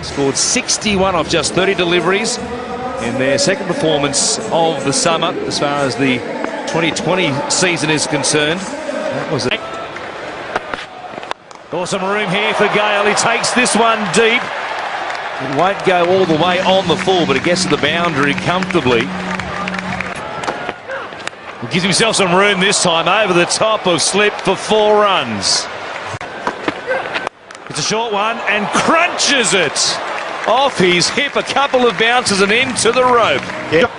Scored 61 off just 30 deliveries in their second performance of the summer as far as the 2020 season is concerned. That was it. Awesome room here for Gayle. He takes this one deep. It won't go all the way on the full, but it gets to the boundary comfortably. He gives himself some room this time over the top of slip for 4 runs. It's a short one and crunches it off his hip. A couple of bounces and into the rope. Yeah.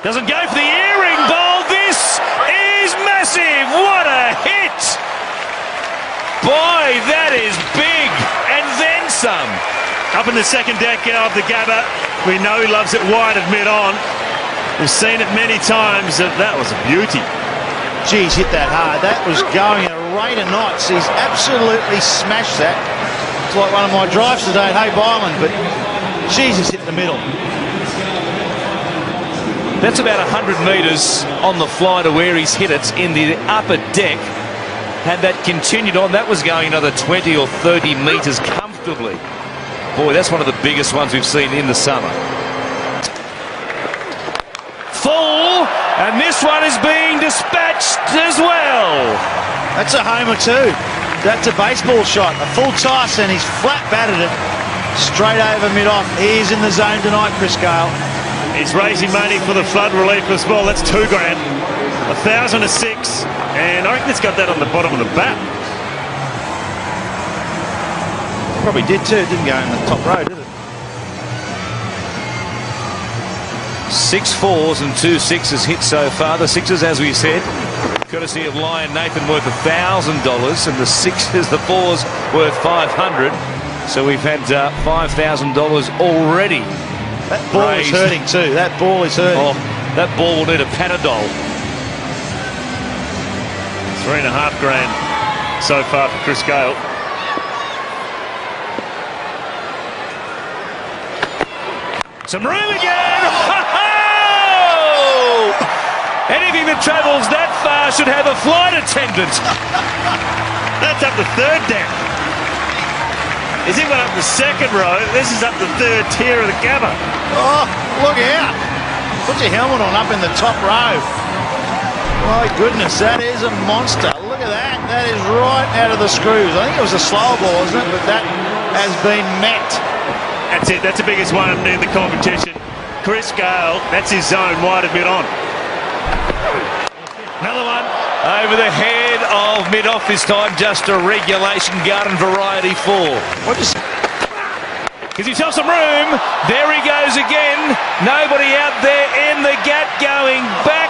Doesn't go for the earring ball. This is massive. What a hit. Boy, that is big. And then some. Up in the second deck of the Gabba. We know he loves it wide of mid-on. We've seen it many times. That was a beauty. Geez, hit that hard. That was going at a rate of knots. He's absolutely smashed that. It's like one of my drives today at Hay Island, but Jesus hit the middle. That's about 100 metres on the fly to where he's hit it in the upper deck. Had that continued on, that was going another 20 or 30 metres comfortably. Boy, that's one of the biggest ones we've seen in the summer. Full, and this one is being dispatched as well. That's a homer too. That's a baseball shot. A full toss, and he's flat batted it straight over mid-off. He's in the zone tonight, Chris Gayle. He's raising money for the flood relief as well. That's $2 grand. 1,000 to 6, and I reckon it's got that on the bottom of the bat. Probably did too. It didn't go in the top row, did it? 6 4s and 2 6s hit so far. The 6s, as we said, courtesy of Lion Nathan, worth $1,000, and the 6s, the 4s, worth $500. So we've had $5,000 already. That ball is hurting too. That ball is hurting. Oh, that ball will need a Panadol. $3.5 grand so far for Chris Gayle. Some room again. Anything that travels that far should have a flight attendant. That's up the third deck. Is he went up the second row? This is up the third tier of the Gabba. Oh, look out. Put your helmet on up in the top row. My goodness, that is a monster. Look at that. That is right out of the screws. I think it was a slow ball, isn't it? But that has been met. That's it. That's the biggest one in the competition. Chris Gayle, that's his zone, wide of mid-on. Another one over the head of mid-off this time. Just a regulation garden variety 4. Gives himself some room. There he goes again. Nobody out there in the gap going back.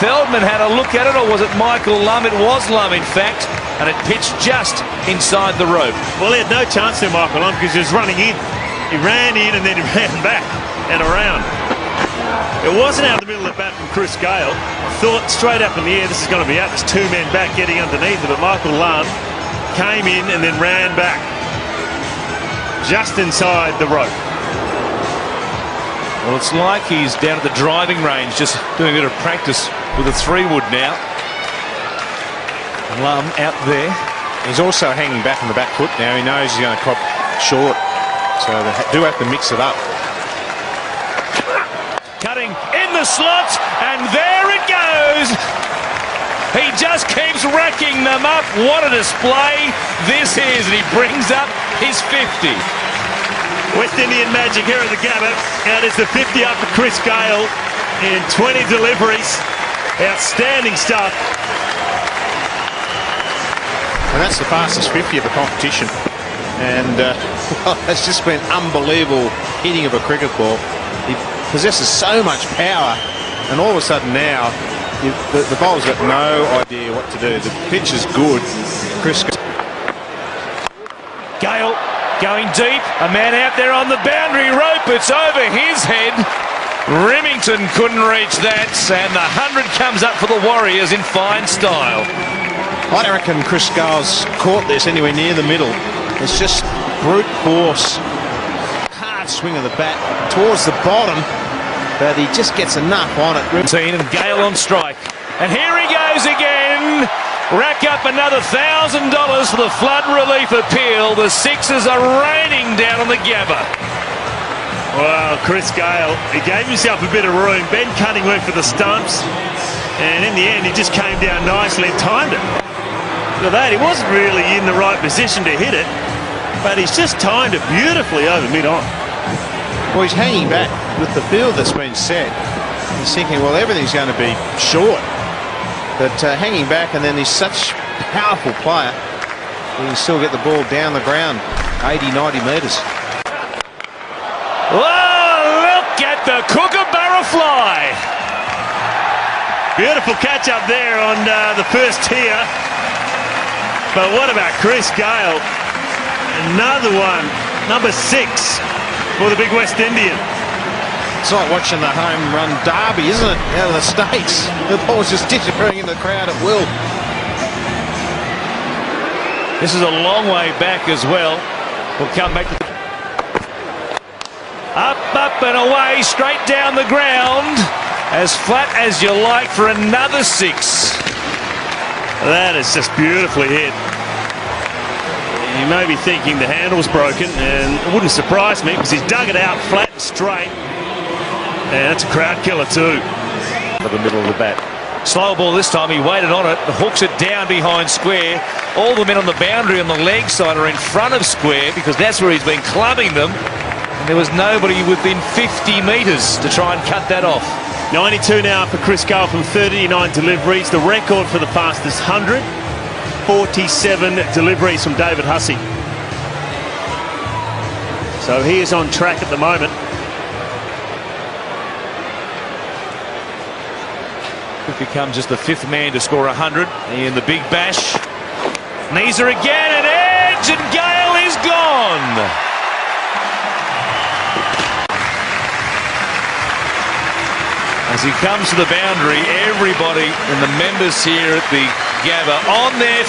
Feldman had a look at it, or was it Michael Lum? It was Lum, in fact, and it pitched just inside the rope. Well, he had no chance there, Michael Lum, because he was running in. He ran in and then he ran back and around. It wasn't out of the middle of the bat from Chris Gayle. Thought straight up in the air, this is going to be out. There's 2 men back getting underneath it, but Michael Lum came in and then ran back just inside the rope. Well, it's like he's down at the driving range, just doing a bit of practice with a 3-wood now. Lum out there. He's also hanging back on the back foot now. He knows he's going to cop short, so they do have to mix it up. Cutting in the slot, and there it goes. He just keeps racking them up. What a display this is, and he brings up his 50. West Indian magic here at the Gabba. And it's the 50 up for Chris Gayle in 20 deliveries. Outstanding stuff. And that's the fastest 50 of the competition. And well, it's just been unbelievable hitting of a cricket ball. He possesses so much power, and all of a sudden now, the bowler's got no idea what to do. The pitch is good. Chris Gayle going deep. A man out there on the boundary rope. It's over his head. Remington couldn't reach that, and the 100 comes up for the Warriors in fine style. I don't reckon Chris Gayle's caught this anywhere near the middle. It's just brute force. Hard swing of the bat towards the bottom, but he just gets enough on it. And Gayle on strike. And here he goes again. rack up another $1,000 for the flood relief appeal. The Sixers are raining down on the Gabba. Well, Chris Gayle, he gave himself a bit of room. Ben Cunning went for the stumps, and in the end, he just came down nicely and timed it. Look at that, he wasn't really in the right position to hit it, but he's just timed it beautifully over mid-on. Well, he's hanging back with the field that's been set. He's thinking, well, everything's going to be short. But hanging back, and then he's such a powerful player, he can still get the ball down the ground 80, 90 metres. Oh, look at the kookaburra fly. Beautiful catch up there on the first tier. But what about Chris Gayle? Another one, number 6 for the big West Indian. It's like watching the home run derby, isn't it, out of the States? The ball's just disappearing in the crowd at will. This is a long way back as well. We'll come back to up and away, straight down the ground, as flat as you like for another 6. That is just beautifully hit. You may be thinking the handle's broken, and it wouldn't surprise me because he's dug it out flat and straight. And that's a crowd killer too. For the middle of the bat. Slow ball this time, he waited on it, hooks it down behind square. All the men on the boundary on the leg side are in front of square because that's where he's been clubbing them. And there was nobody within 50 metres to try and cut that off. 92 now for Chris Gayle from 39 deliveries. The record for the fastest 100. 47 deliveries from David Hussey. So he is on track at the moment. Could become just the 5th man to score 100 in the big bash. Knees her again, an edge, and Gayle is gone. As he comes to the boundary, everybody and the members here at the Gabba on their